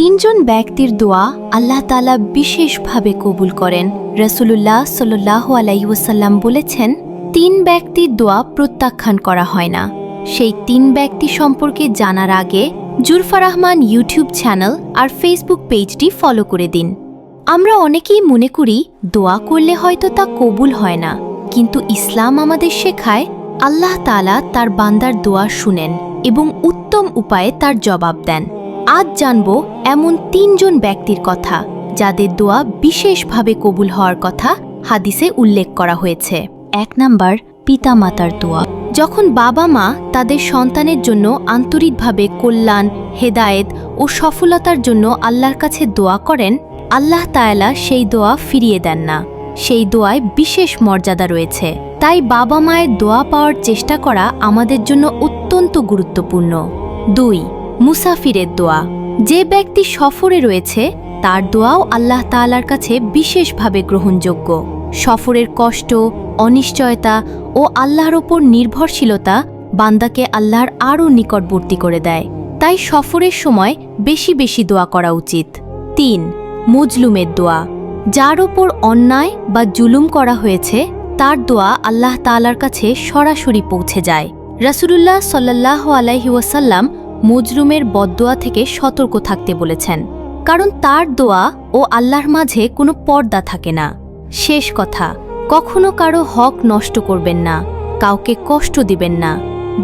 তিনজন ব্যক্তির দোয়া আল্লাহ তাআলা বিশেষভাবে কবুল করেন। রাসূলুল্লাহ সাল্লাল্লাহু আলাইহি ওয়াসাল্লাম বলেছেন, তিন ব্যক্তির দোয়া প্রত্যাখ্যান করা হয় না। সেই তিন ব্যক্তি সম্পর্কে জানার আগে জুলফা রহমান ইউটিউব চ্যানেল আর ফেসবুক পেজটি ফলো করে দিন। আমরা অনেকেই মনে করি দোয়া করলে হয়তো তা কবুল হয় না, কিন্তু ইসলাম আমাদের শেখায় আল্লাহ তাআলা তার বান্দার দোয়া শুনেন এবং উত্তম উপায়ে তার জবাব দেন। আজ জানব এমন তিনজন ব্যক্তির কথা যাদের দোয়া বিশেষভাবে কবুল হওয়ার কথা হাদিসে উল্লেখ করা হয়েছে। 1 নাম্বার, পিতামাতার দোয়া। যখন বাবা মা তাদের সন্তানের জন্য আন্তরিকভাবে কল্যাণ, হেদায়েত ও সফলতার জন্য আল্লাহর কাছে দোয়া করেন, আল্লাহ তাআলা সেই দোয়া ফিরিয়ে দেন না। সেই দোয়ায় বিশেষ মর্যাদা রয়েছে। তাই বাবা মায়ের দোয়া পাওয়ার চেষ্টা করা আমাদের জন্য অত্যন্ত গুরুত্বপূর্ণ। 2, মুসাফিরের দোয়া। যে ব্যক্তি সফরে রয়েছে তার দোয়াও আল্লাহ তাআলার কাছে বিশেষভাবে গ্রহণযোগ্য। সফরের কষ্ট, অনিশ্চয়তা ও আল্লাহর ওপর নির্ভরশীলতা বান্দাকে আল্লাহর আরও নিকটবর্তী করে দেয়। তাই সফরের সময় বেশি বেশি দোয়া করা উচিত। 3, মজলুমের দোয়া। যার ওপর অন্যায় বা জুলুম করা হয়েছে তার দোয়া আল্লাহ তাআলার কাছে সরাসরি পৌঁছে যায়। রাসূলুল্লাহ সাল্লাল্লাহু আলাইহি ওয়াসাল্লাম মজলুমের বদদোয়া থেকে সতর্ক থাকতে বলেছেন, কারণ তার দোয়া ও আল্লাহর মাঝে কোনো পর্দা থাকে না। শেষ কথা, কখনো কারো হক নষ্ট করবেন না, কাউকে কষ্ট দিবেন না।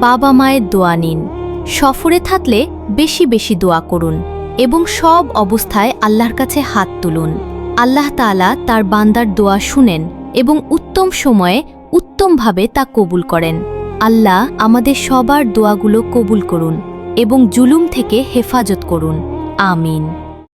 বাবা মায়ের দোয়া নিন। সফরে থাকলে বেশি বেশি দোয়া করুন এবং সব অবস্থায় আল্লাহর কাছে হাত তুলুন। আল্লাহ তাআলা তার বান্দার দোয়া শুনেন এবং উত্তম সময়ে উত্তমভাবে তা কবুল করেন। আল্লাহ আমাদের সবার দোয়াগুলো কবুল করুন এবং জুলুম থেকে হেফাজত করুন। আমিন।